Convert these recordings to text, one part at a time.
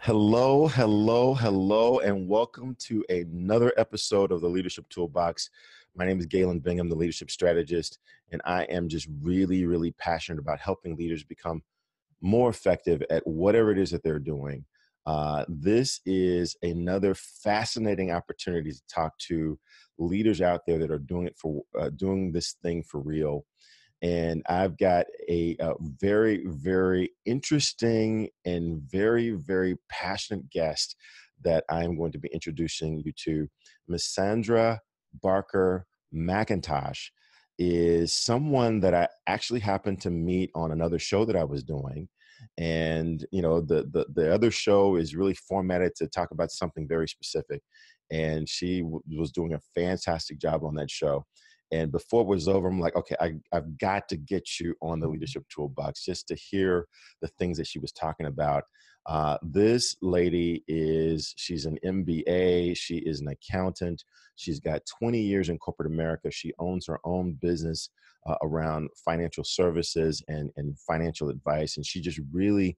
Hello, hello, hello, and welcome to another episode of the Leadership Toolbox. My name is Galen Bingham, the leadership strategist, and I am just really passionate about helping leaders become more effective at whatever it is that they're doing. This is another fascinating opportunity to talk to leaders out there that are doing this thing for real. And I've got a very interesting and very passionate guest that I'm going to be introducing you to. Miss Sandra Barker-McIntosh is someone that I actually happened to meet on another show that I was doing. And, you know, the other show is really formatted to talk about something very specific. And she was doing a fantastic job on that show. And before it was over, I'm like, okay, I've got to get you on the Leadership Toolbox just to hear the things that she was talking about. This lady she's an MBA. She is an accountant. She's got 20 years in corporate America. She owns her own business around financial services and financial advice. And she just really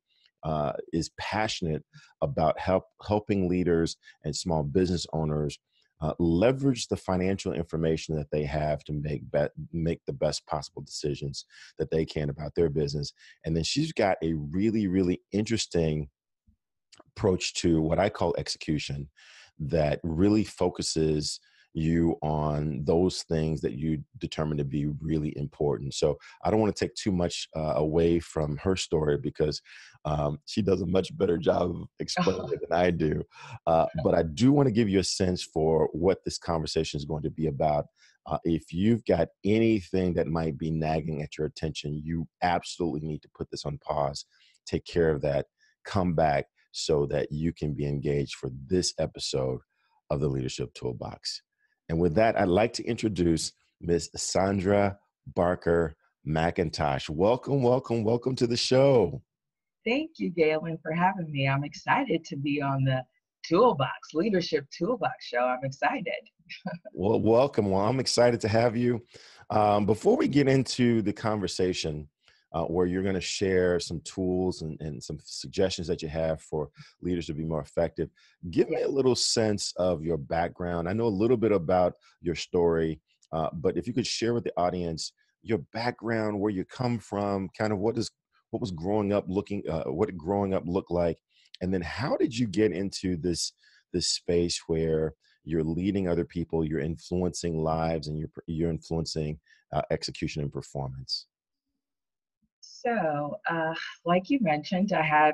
is passionate about helping leaders and small business owners leverage the financial information that they have to make the best possible decisions that they can about their business. And then she's got a really interesting approach to what I call execution that really focuses you on those things that you determine to be really important. So I don't want to take too much away from her story because she does a much better job of explaining it than I do. But I do want to give you a sense for what this conversation is going to be about. If you've got anything that might be nagging at your attention, you absolutely need to put this on pause, take care of that, come back so that you can be engaged for this episode of the Leadership Toolbox. And with that, I'd like to introduce Miss Sandra Barker-McIntosh. Welcome to the show. Thank you, Galen, for having me. I'm excited to be on the Leadership Toolbox show. I'm excited. Well, welcome. Well, I'm excited to have you. Before we get into the conversation, where you're going to share some tools and some suggestions that you have for leaders to be more effective. Give me a little sense of your background. I know a little bit about your story, but if you could share with the audience your background, where you come from, kind of what was growing up what did growing up look like, and then how did you get into this space where you're leading other people, you're influencing lives, and you're influencing execution and performance. So, like you mentioned, I have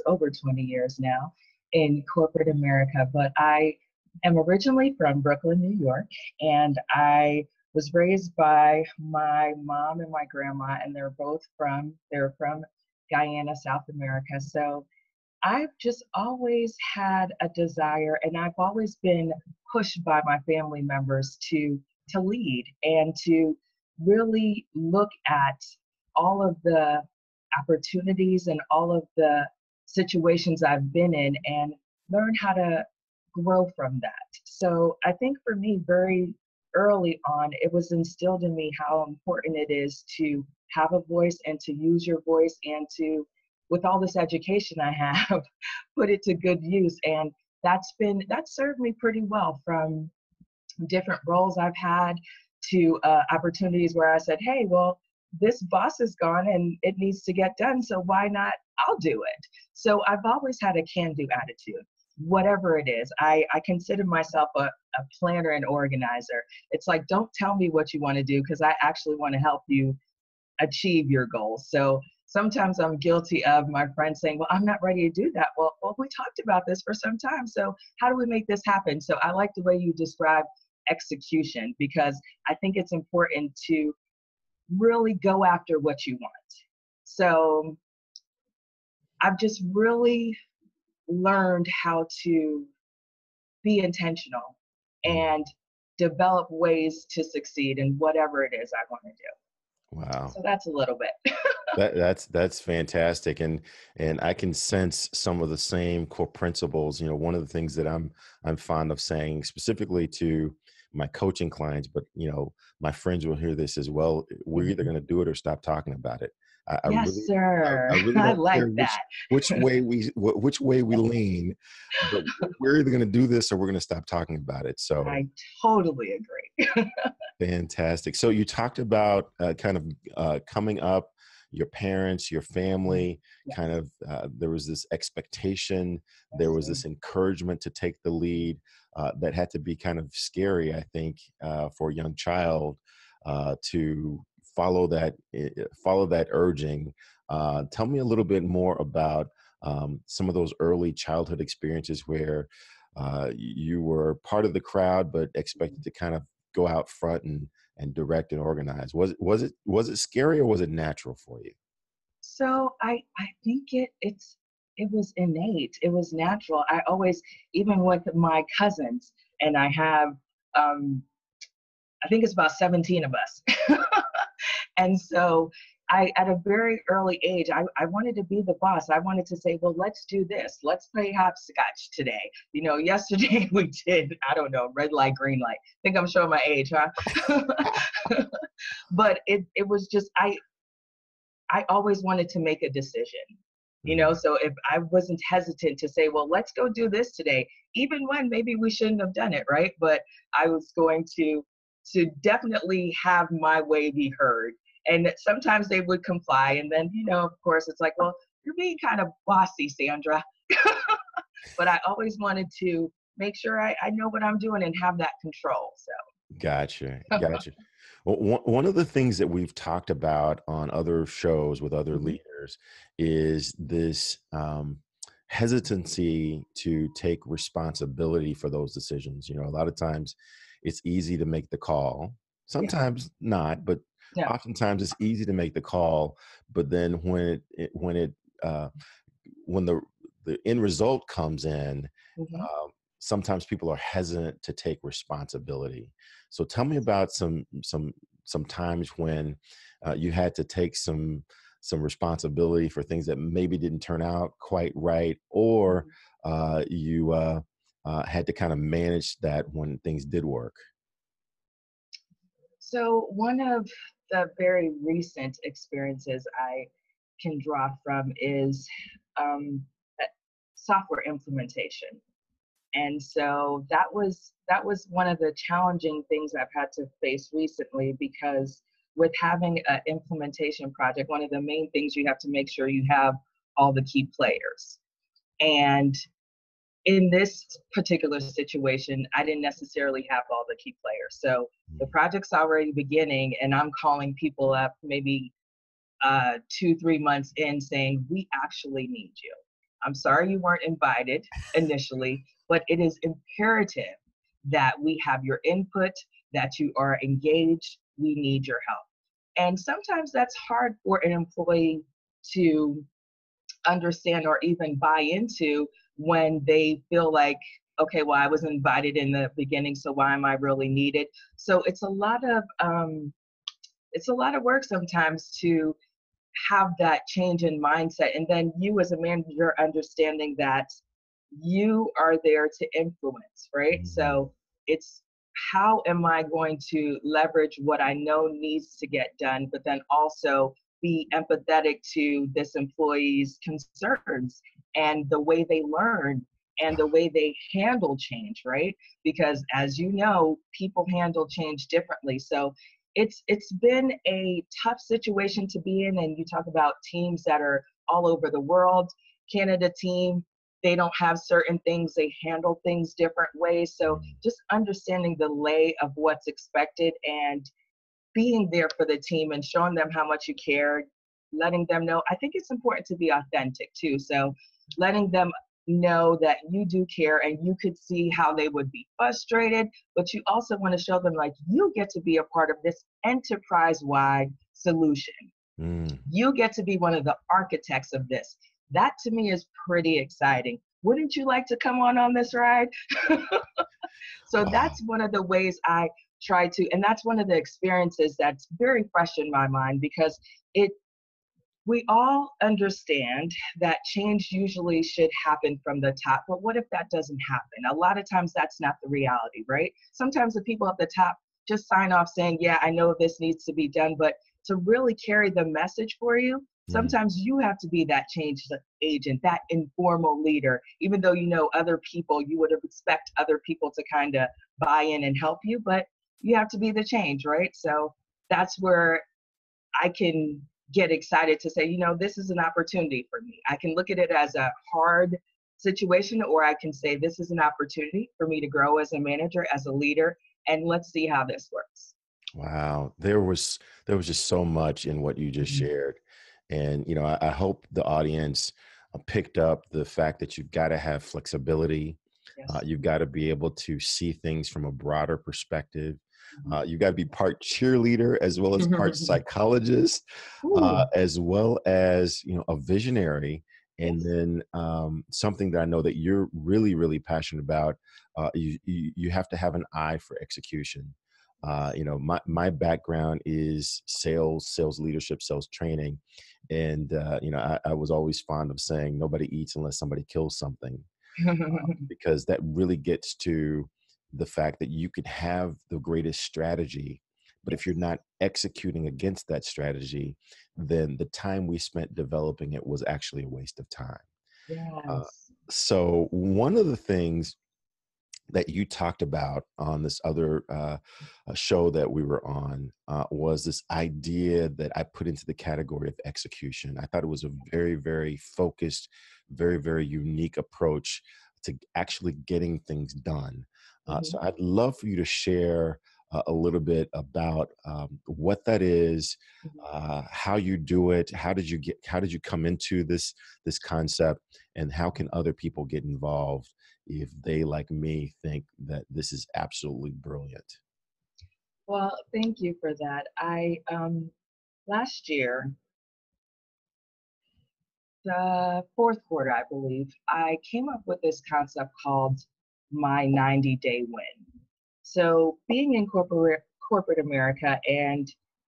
over 20 years now in corporate America, but I am originally from Brooklyn, New York, and I was raised by my mom and my grandma, and they're from Guyana, South America. So I've just always had a desire, and I've always been pushed by my family members to lead and to really look at all of the opportunities and all of the situations I've been in and learn how to grow from that. So I think for me, very early on, it was instilled in me how important it is to have a voice and to use your voice and to, with all this education I have, put it to good use. And that served me pretty well, from different roles I've had to opportunities where I said, hey, well, this boss is gone and it needs to get done, so why not? I'll do it. So I've always had a can-do attitude, whatever it is. I consider myself a planner and organizer. It's like, don't tell me what you want to do, because I actually want to help you achieve your goals. So sometimes I'm guilty of my friends saying, well, I'm not ready to do that. Well, we talked about this for some time, so how do we make this happen? So I like the way you describe execution, because I think it's important to really go after what you want. So I've just really learned how to be intentional and develop ways to succeed in whatever it is I want to do. Wow. So that's a little bit. That's fantastic. And I can sense some of the same core principles. You know, one of the things that I'm fond of saying specifically to my coaching clients, but my friends will hear this as well. We're either Mhm. going to do it or stop talking about it. I Yes, really, sir. I really I don't like care that. which way we lean, but we're either going to do this or we're going to stop talking about it. So I totally agree. fantastic. So you talked about kind of coming up, your parents, your Mhm. family, kind Yes. of there was this expectation, there Yes, was sir. this encouragement to take the lead that had to be kind of scary, I think, for a young child to follow that urging. Tell me a little bit more about some of those early childhood experiences where you were part of the crowd but expected Mhm. to kind of go out front and direct and organize. Was it scary or was it natural for you? So I think it was innate. It was natural. I always, even with my cousins, and I have I think it's about 17 of us. And so I, at a very early age, I wanted to be the boss. I wanted to say, well, let's do this. Let's play hopscotch today. Yesterday we did, I don't know, red light, green light. Think I'm showing my age, huh? But it was just, I always wanted to make a decision. Mm, So if I wasn't hesitant to say, well, let's go do this today, even when maybe we shouldn't have done it, right? But I was going to definitely have my way be heard. And sometimes they would comply. And then, of course, it's like, well, you're being kind of bossy, Sandra. But I always wanted to make sure I know what I'm doing and have that control. gotcha, So, gotcha. Well, one of the things that we've talked about on other shows with other mhm, leaders is this hesitancy to take responsibility for those decisions. A lot of times it's easy to make the call, yeah, sometimes not, but yeah. oftentimes it's easy to make the call. But then uh, when the end result comes in, Mhm. sometimes people are hesitant to take responsibility. So tell me about some times when you had to take some responsibility for things that maybe didn't turn out quite right, or Mhm. you had to kind of manage that when things did work. So, one of the very recent experiences I can draw from is um, uh, software implementation. And so that was one of the challenging things I've had to face recently because with having an implementation project, one of the main things you have to make sure you have all the key players. And in this particular situation, I didn't necessarily have all the key players. So the Mm. project's already beginning, and I'm calling people up maybe 2, 3 months in saying, we actually need you. I'm sorry you weren't invited initially, but it is imperative that we have your input, that you are engaged. We need your help. And sometimes that's hard for an employee to understand or even buy into when they feel like, okay, well, I was invited in the beginning, so why am I really needed? So it's a lot of work sometimes to have that change in mindset, and then you as a manager understanding that you are there to influence, right? Mhm. So it's how am I going to leverage what I know needs to get done, but then also be empathetic to this employee's concerns and the way they learn and the way they handle change, right? Because as you know, people handle change differently. So it's been a tough situation to be in. And you talk about teams that are all over the world. Canada team, they don't have certain things, they handle things different ways. So Mm. just understanding the lay of what's expected and being there for the team and showing them how much you care, letting them know. I think it's important to be authentic too. So letting them know that you do care and you could see how they would be frustrated, but you also want to show them like you get to be a part of this enterprise wide solution. Mm. You get to be one of the architects of this. That to me is pretty exciting. Wouldn't you like to come on this ride? So Wow. that's one of the ways I try to, and that's one of the experiences that's very fresh in my mind because it We all understand that change usually should happen from the top, but what if that doesn't happen? A lot of times that's not the reality, right? Sometimes the people at the top just sign off saying, yeah, I know this needs to be done, but to really carry the message for you, Mm, sometimes you have to be that change agent, that informal leader, even though you know other people, you would have expect other people to kind of buy in and help you, but you have to be the change, right? So that's where I can get excited to say, this is an opportunity for me. I can look at it as a hard situation, or I can say, this is an opportunity for me to grow as a manager, as a leader, and let's see how this works. wow, there was just so much in what you just Mhm. shared, and I hope the audience picked up the fact that you've got to have flexibility. Yes. You've got to be able to see things from a broader perspective. Mhm. You've got to be part cheerleader as well as part psychologist, Ooh, as well as a visionary. And yes. then something that I know that you're really, really passionate about. You have to have an eye for execution. My background is sales leadership, sales training, and I was always fond of saying nobody eats unless somebody kills something, because that really gets to the fact that you could have the greatest strategy, but if you're Yes. not executing against that strategy, then the time we spent developing it was actually a waste of time. Uh, Yes. so one of the things that you talked about on this other show that we were on was this idea that I put into the category of execution. I thought it was a very, very focused, very, very unique approach to actually getting things done. So Mhm. I'd love for you to share a little bit about what that is, Mhm. how you do it, how did you come into this concept, and how can other people get involved if they, like me, think that this is absolutely brilliant. Well, thank you for that. I last year, the fourth quarter, I believe, I came up with this concept called my 90-day win. So, being in corporate America and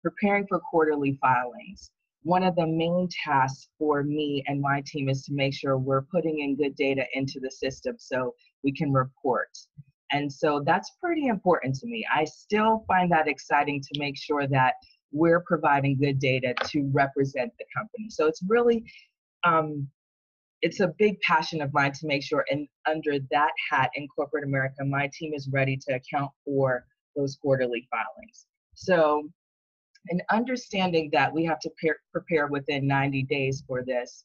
preparing for quarterly filings, one of the main tasks for me and my team is to make sure we're putting in good data into the system so we can report. And so that's pretty important to me. I still find that exciting to make sure that we're providing good data to represent the company. So um, it's a big passion of mine to make sure, and under that hat in corporate America, my team is ready to account for those quarterly filings. So, and understanding that we have to prepare within 90 days for this,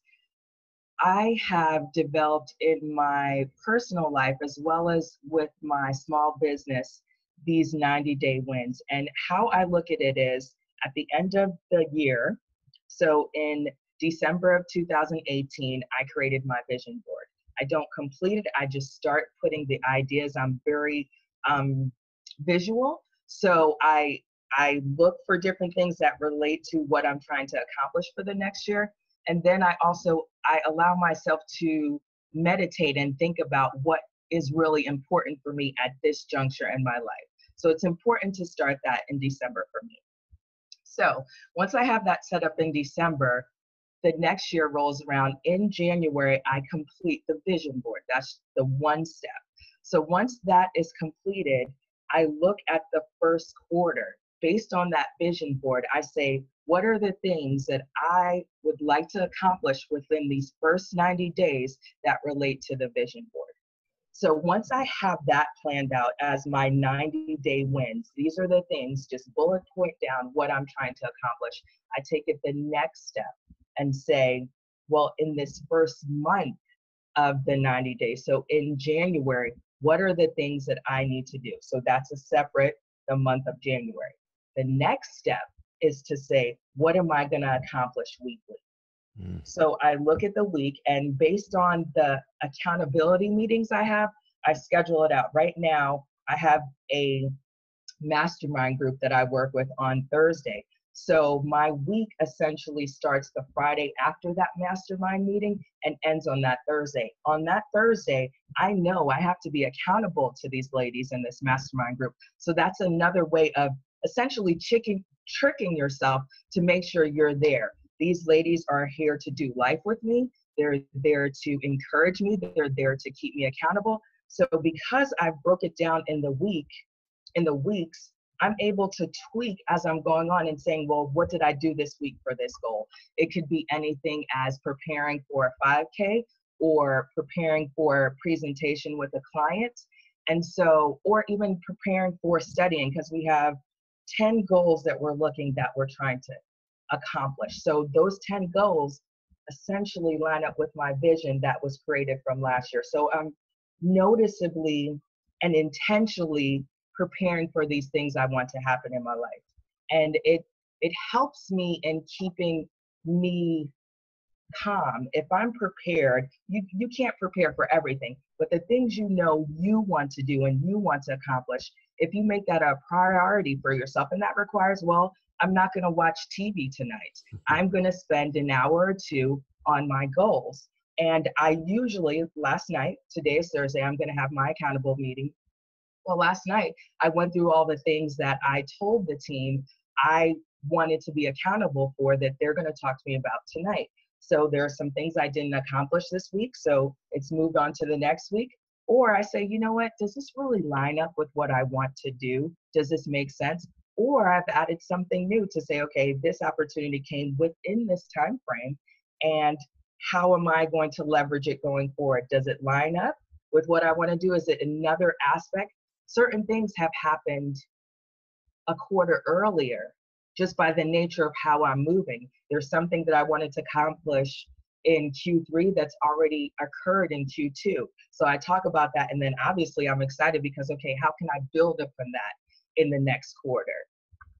I have developed in my personal life as well as with my small business these 90-day wins. And how I look at it is at the end of the year, so in December of 2018, I created my vision board. I don't complete it, I just start putting the ideas. I'm very um, visual. So I look for different things that relate to what I'm trying to accomplish for the next year, and then I allow myself to meditate and think about what is really important for me at this juncture in my life. So it's important to start that in December for me. So once I have that set up in December, the next year rolls around. In January, I complete the vision board. That's the one step. So once that is completed, I look at the first quarter. Based on that vision board, I say, what are the things that I would like to accomplish within these first 90 days that relate to the vision board? So once I have that planned out as my 90-day wins, these are the things, just bullet point down what I'm trying to accomplish. I take it the next step and say, well, in this first month of the 90 days, so in January, what are the things that I need to do? So that's a separate, the month of January. The next step is to say, what am I going to accomplish weekly? Mm, So I look at the week, and based on the accountability meetings I schedule it out. Right now, I have a mastermind group that I work with on Thursday. So my week essentially starts the Friday after that mastermind meeting and ends on that Thursday. On that Thursday, I know I have to be accountable to these ladies in this mastermind group. So that's another way of essentially tricking yourself to make sure you're there. these ladies are here to do life with me. They're there to encourage me. They're there to keep me accountable. So because I broke it down in the weeks, I'm able to tweak as I'm going on and saying, well, what did I do this week for this goal? It could be anything as preparing for a 5K or preparing for a presentation with a client. And so, or even preparing for studying, because we have 10 goals that we're trying to accomplish. So those 10 goals essentially line up with my vision that was created from last year. So I'm noticeably and intentionally preparing for these things I want to happen in my life. And it helps me in keeping me calm. If I'm prepared, you can't prepare for everything, but the things you know you want to do and you want to accomplish, if you make that a priority for yourself, and that requires, well, I'm not going to watch TV tonight. I'm going to spend an hour or two on my goals. And I usually, last night, today is Thursday, I'm going to have my accountable meeting. Well, last night, I went through all the things that I told the team I wanted to be accountable for that they're going to talk to me about tonight. So there are some things I didn't accomplish this week, so it's moved on to the next week. Or I say, you know what, does this really line up with what I want to do? Does this make sense? Or I've added something new to say, okay, this opportunity came within this time frame, and how am I going to leverage it going forward? Does it line up with what I want to do? Is it another aspect? Certain things have happened a quarter earlier just by the nature of how I'm moving. There's something that I wanted to accomplish in Q3 that's already occurred in Q2. So I talk about that, and then obviously I'm excited because, okay, how can I build up from that in the next quarter?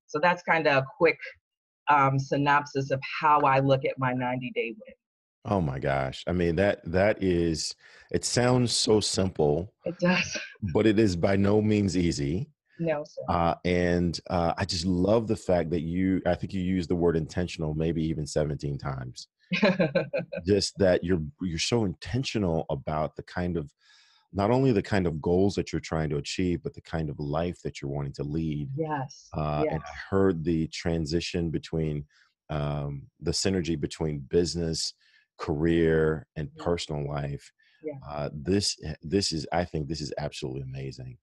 So that's kind of a quick synopsis of how I look at my 90-day win. Oh my gosh. I mean, that is, it sounds so simple, It does. but it is by no means easy. No, sir. I just love the fact that I think you used the word intentional, maybe even 17 times. Just that you're so intentional about the kind of, not only the kind of goals that you're trying to achieve, but the kind of life that you're wanting to lead. Yes. And I heard the transition between the synergy between business, career, and Yeah. personal life. Yeah. This is, I think this is absolutely amazing.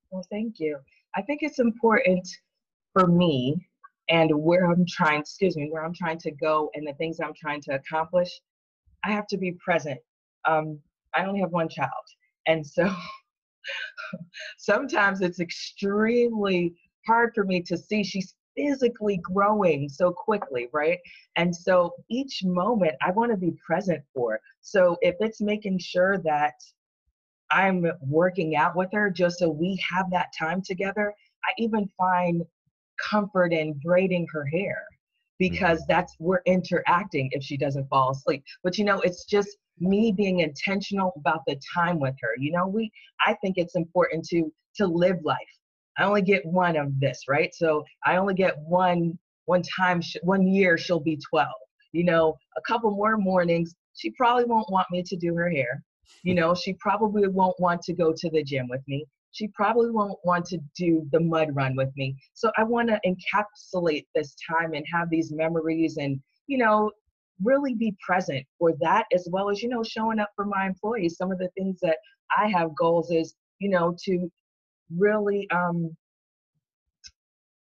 Well, thank you. I think it's important for me and where I'm trying to go and the things I'm trying to accomplish. I have to be present. I only have one child. And so sometimes it's extremely hard for me to see she's physically growing so quickly, right? And so each moment I want to be present for. So if it's making sure that I'm working out with her just so we have that time together, I even find comfort in braiding her hair because Mhm. we're interacting if she doesn't fall asleep. But it's just me being intentional about the time with her. I think it's important to live life. I only get one of this, right? So I only get one time, 1 year she'll be 12. A couple more mornings, she probably won't want me to do her hair. She probably won't want to go to the gym with me. She probably won't want to do the mud run with me. So I want to encapsulate this time and have these memories and, really be present for that, as well as, showing up for my employees. Some of the things that I have goals is, to really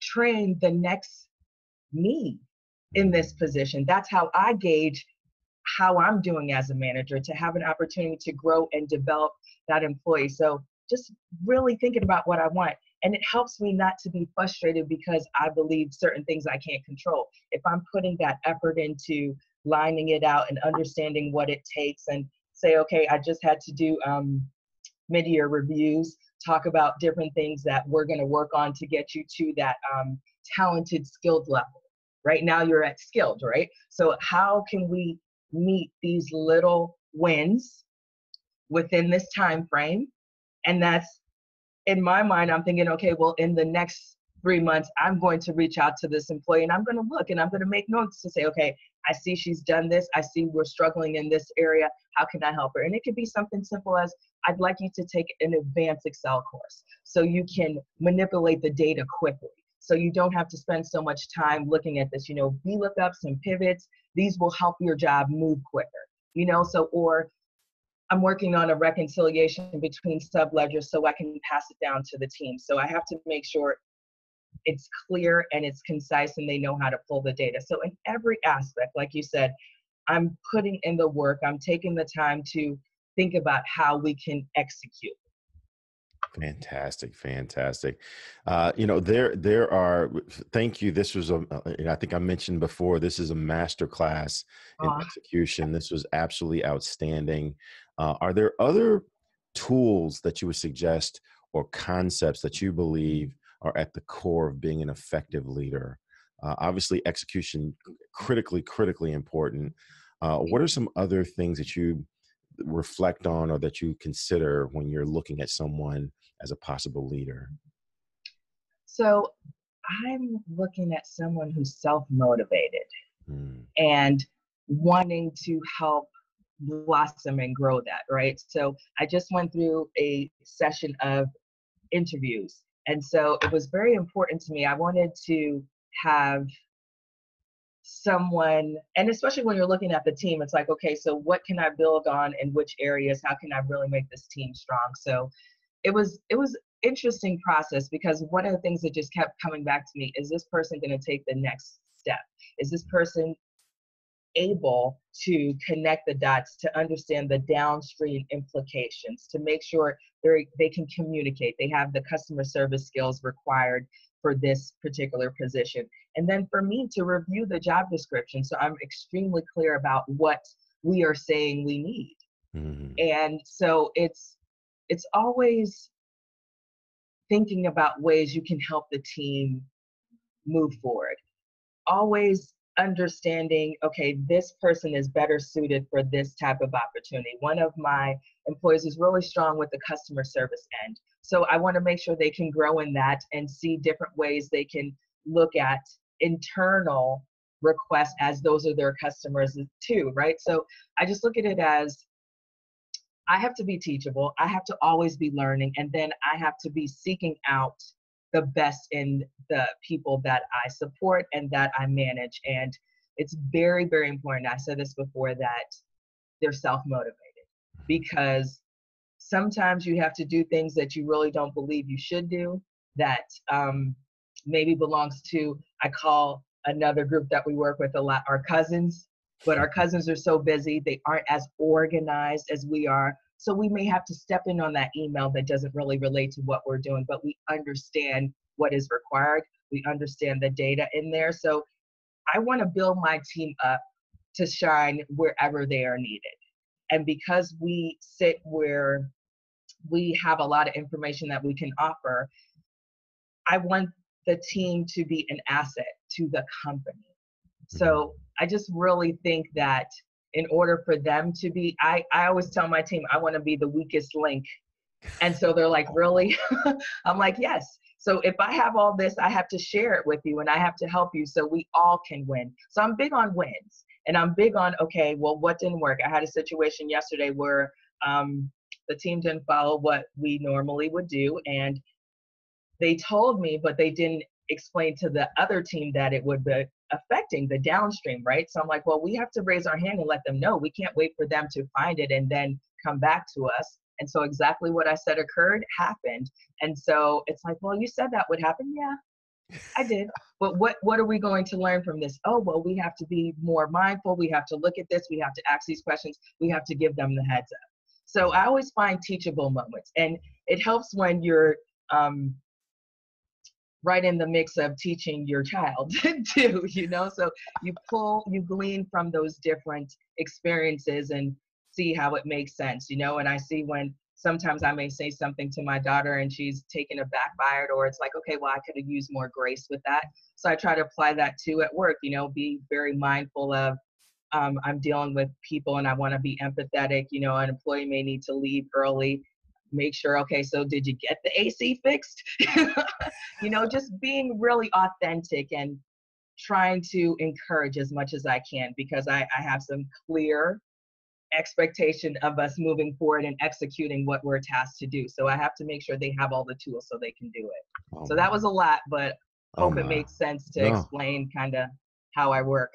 train the next me in this position. That's how I gauge how I'm doing as a manager, to have an opportunity to grow and develop that employee. So just really thinking about what I want. And it helps me not to be frustrated because I believe certain things I can't control. If I'm putting that effort into lining it out and understanding what it takes, and say, okay, I just had to do mid-year reviews, talk about different things that we're going to work on to get you to that talented, skilled level. Right now you're at skilled, right? So how can we meet these little wins within this time frame? And that's, in my mind, I'm thinking, okay, well, in the next 3 months, I'm going to reach out to this employee and I'm going to look and I'm going to make notes to say, okay, I see she's done this. I see we're struggling in this area. How can I help her? And it could be something simple as, I'd like you to take an advanced Excel course so you can manipulate the data quickly. So you don't have to spend so much time looking at this, VLOOKUPs and pivots. These will help your job move quicker, or I'm working on a reconciliation between subledgers so I can pass it down to the team. So I have to make sure it's clear and it's concise and they know how to pull the data. So in every aspect, like you said, I'm putting in the work. I'm taking the time to think about how we can execute. Fantastic, fantastic. There are. Thank you. This was I think I mentioned before. This is a master class in Uh, execution. This was absolutely outstanding. Are there other tools that you would suggest or concepts that you believe are at the core of being an effective leader? Obviously, execution critically important. What are some other things that you reflect on or that you consider when you're looking at someone as a possible leader? so I'm looking at someone who's self-motivated Mm, and wanting to help blossom and grow that, right? So I just went through a session of interviews. And so it was very important to me. I wanted to have someone, and especially when you're looking at the team, it's like, okay, so what can I build on in which areas? How can I really make this team strong? So it was interesting process because one of the things that just kept coming back to me is this person going to take the next step? Is this person able to connect the dots to understand the downstream implications, to make sure they can communicate, they have the customer service skills required for this particular position. And then for me to review the job description so I'm extremely clear about what we are saying we need. mhm, And so it's always thinking about ways you can help the team move forward, always understanding, okay, this person is better suited for this type of opportunity. One of my employees is really strong with the customer service end. So I want to make sure they can grow in that and see different ways they can look at internal requests as those are their customers too, right? So I just look at it as I have to be teachable. I have to always be learning. And then I have to be seeking out the best in the people that I support and that I manage. And it's very, very important. I said this before that they're self motivated because sometimes you have to do things that you really don't believe you should do that maybe belongs to, I call another group that we work with a lot, our cousins, but our cousins are so busy, they aren't as organized as we are. So we may have to step in on that email that doesn't really relate to what we're doing, but we understand what is required. We understand the data in there. So I want to build my team up to shine wherever they are needed. And because we sit where we have a lot of information that we can offer, I want the team to be an asset to the company. mhm. So I just really think that in order for them to be, I always tell my team, I want to be the weakest link. And so they're like, really? I'm like, yes. So if I have all this, I have to share it with you and I have to help you so we all can win. So I'm big on wins and I'm big on, okay, well, what didn't work? I had a situation yesterday where the team didn't follow what we normally would do. And they told me, but they didn't explain to the other team that it would be affecting the downstream, right? So I'm like, well, we have to raise our hand and let them know. We can't wait for them to find it and then come back to us. And so exactly what I said occurred happened. And so it's like, well, you said that would happen. Yeah, I did. But what are we going to learn from this? Oh, well, we have to be more mindful. We have to look at this. We have to ask these questions. We have to give them the heads up. So I always find teachable moments. And it helps when you're right in the mix of teaching your child too, so you glean from those different experiences and see how it makes sense, and I see when sometimes I may say something to my daughter and she's taken aback by it, or it's like, okay, well, I could have used more grace with that. So I try to apply that too at work, be very mindful of I'm dealing with people and I want to be empathetic. An employee may need to leave early. Make sure, okay, so did you get the AC fixed? Just being really authentic and trying to encourage as much as I can because I have some clear expectation of us moving forward and executing what we're tasked to do. So I have to make sure they have all the tools so they can do it. Oh So that my, was a lot, but Oh Hope it my. makes sense to No. explain kind of how I work.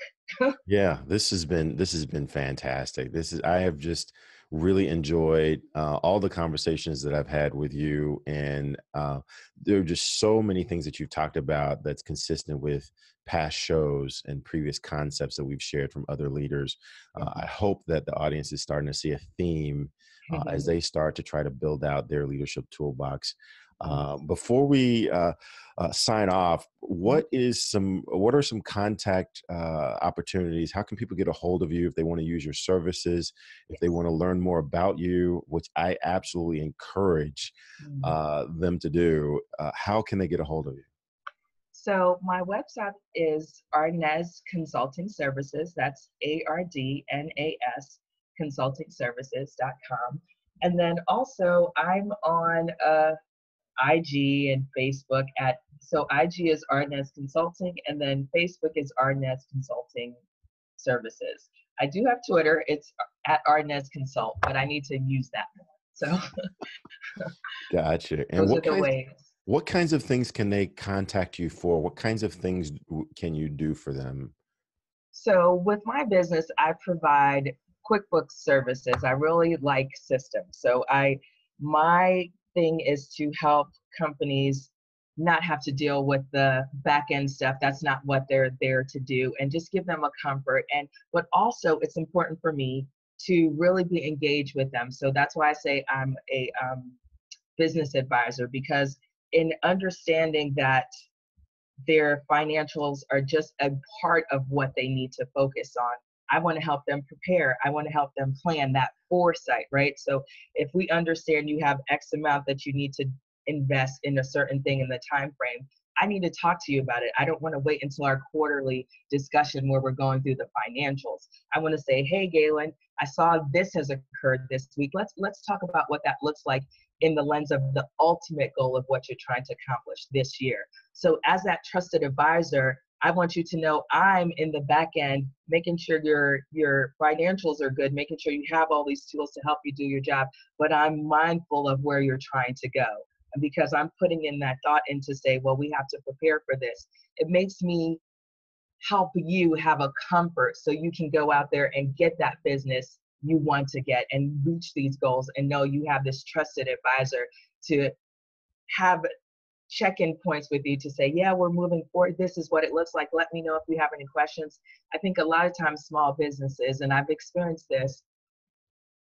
Yeah, this has been fantastic. This is I have just really enjoyed all the conversations that I've had with you, and there are just so many things that you've talked about that's consistent with past shows and previous concepts that we've shared from other leaders. I Mhm. hope that the audience is starting to see a theme as they start to try to build out their leadership toolbox. Yes. Before we sign off, Mhm. what are some contact opportunities? How can people get a hold of you if they want to use your services, if they Yes. want to learn more about you, which I absolutely encourage Mm. them to do? How can they get a hold of you? So my website is Arnez Consulting Services. That's ARDNAS consultingservices.com. And then also I'm on IG and Facebook at so IG is Arnez Consulting and then Facebook is Arnez Consulting Services. I do have Twitter. It's at Arnez Consult, but I need to use that more. So Gotcha. And those are the ways. what kinds of things can they contact you for? What kinds of things can you do for them? So with my business, I provide QuickBooks services. I really like systems. My thing is to help companies not have to deal with the back end stuff. That's not what they're there to do, and just give them a comfort. And but also, it's important for me to really be engaged with them. So that's why I say I'm a business advisor, because in understanding that their financials are just a part of what they need to focus on. I want to help them prepare. I want to help them plan that foresight, right? So if we understand you have X amount that you need to invest in a certain thing in the time frame, I need to talk to you about it. I don't want to wait until our quarterly discussion where we're going through the financials. I want to say, hey, Galen, I saw this has occurred this week. Let's talk about what that looks like in the lens of the ultimate goal of what you're trying to accomplish this year. So as that trusted advisor, I want you to know I'm in the back end making sure your financials are good, making sure you have all these tools to help you do your job, but I'm mindful of where you're trying to go. And because I'm putting in that thought in to say, well, we have to prepare for this, it makes me help you have a comfort so you can go out there and get that business you want to get and reach these goals and know you have this trusted advisor to have check-in points with you to say, yeah, we're moving forward. This is what it looks like. Let me know if you have any questions. I think a lot of times small businesses, and I've experienced this,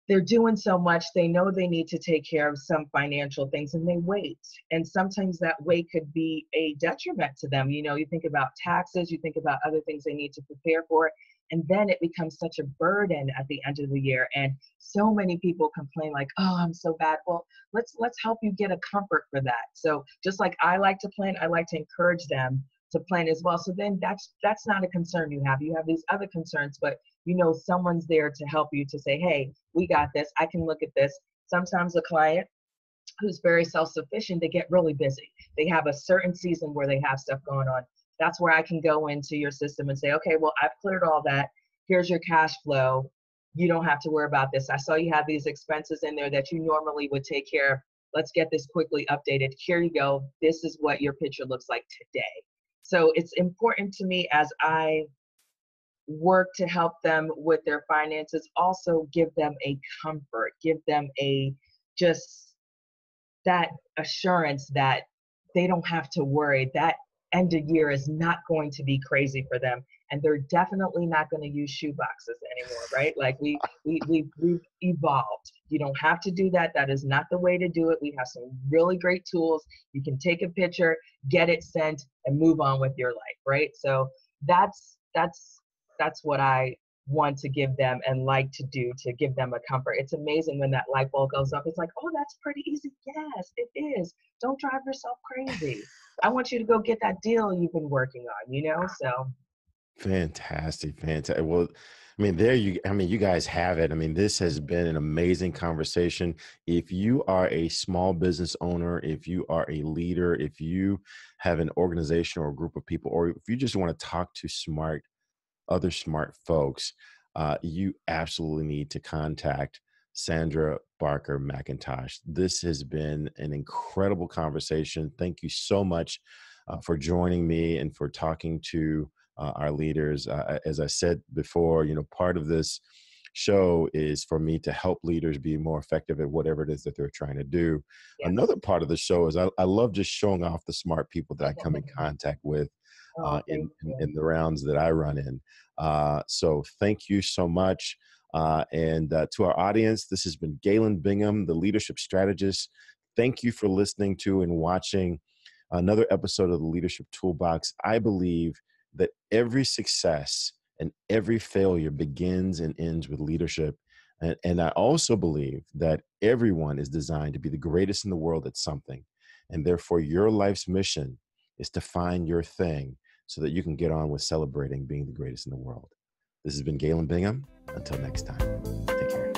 they're doing so much, they know they need to take care of some financial things and they wait. And sometimes that wait could be a detriment to them. You know, you think about taxes, you think about other things they need to prepare for, and then it becomes such a burden at the end of the year. And so many people complain like, oh, I'm so bad. Well, let's help you get a comfort for that. So just like I like to plan, I like to encourage them to plan as well. So then that's not a concern you have. You have these other concerns, but you know someone's there to help you to say, hey, we got this. I can look at this. Sometimes a client who's very self-sufficient, they get really busy. They have a certain season where they have stuff going on. That's where I can go into your system and say, okay, well, I've cleared all that. Here's your cash flow. You don't have to worry about this. I saw you have these expenses in there that you normally would take care of. Let's get this quickly updated. Here you go. This is what your picture looks like today. So it's important to me as I work to help them with their finances, also give them a comfort, give them a just that assurance that they don't have to worry. That end of year is not going to be crazy for them. And they're definitely not going to use shoe boxes anymore, right? Like we've evolved. You don't have to do that. That is not the way to do it. We have some really great tools. You can take a picture, get it sent, and move on with your life, right? So that's what I want to give them and like to do to give them a comfort. It's amazing when that light bulb goes up. It's like, oh, that's pretty easy. Yes, it is. Don't drive yourself crazy. I want you to go get that deal you've been working on, you know? So, Fantastic, fantastic. Well, I mean, you guys have it. I mean, this has been an amazing conversation. If you are a small business owner, if you are a leader, if you have an organization or a group of people, or if you just want to talk to other smart folks, you absolutely need to contact Sandra Barker-McIntosh. This has been an incredible conversation. Thank you so much for joining me and for talking to our leaders. As I said before, part of this show is for me to help leaders be more effective at whatever it is that they're trying to do. Yes. Another part of the show is I love just showing off the smart people that I come in contact with Oh, in, thank in, you. in the rounds that I run in. So thank you so much. And to our audience, this has been Galen Bingham, the leadership strategist. Thank you for listening to and watching another episode of the Leadership Toolbox. I believe that every success and every failure begins and ends with leadership. And I also believe that everyone is designed to be the greatest in the world at something. And therefore, your life's mission is to find your thing so that you can get on with celebrating being the greatest in the world. This has been Galen Bingham. Until next time, take care.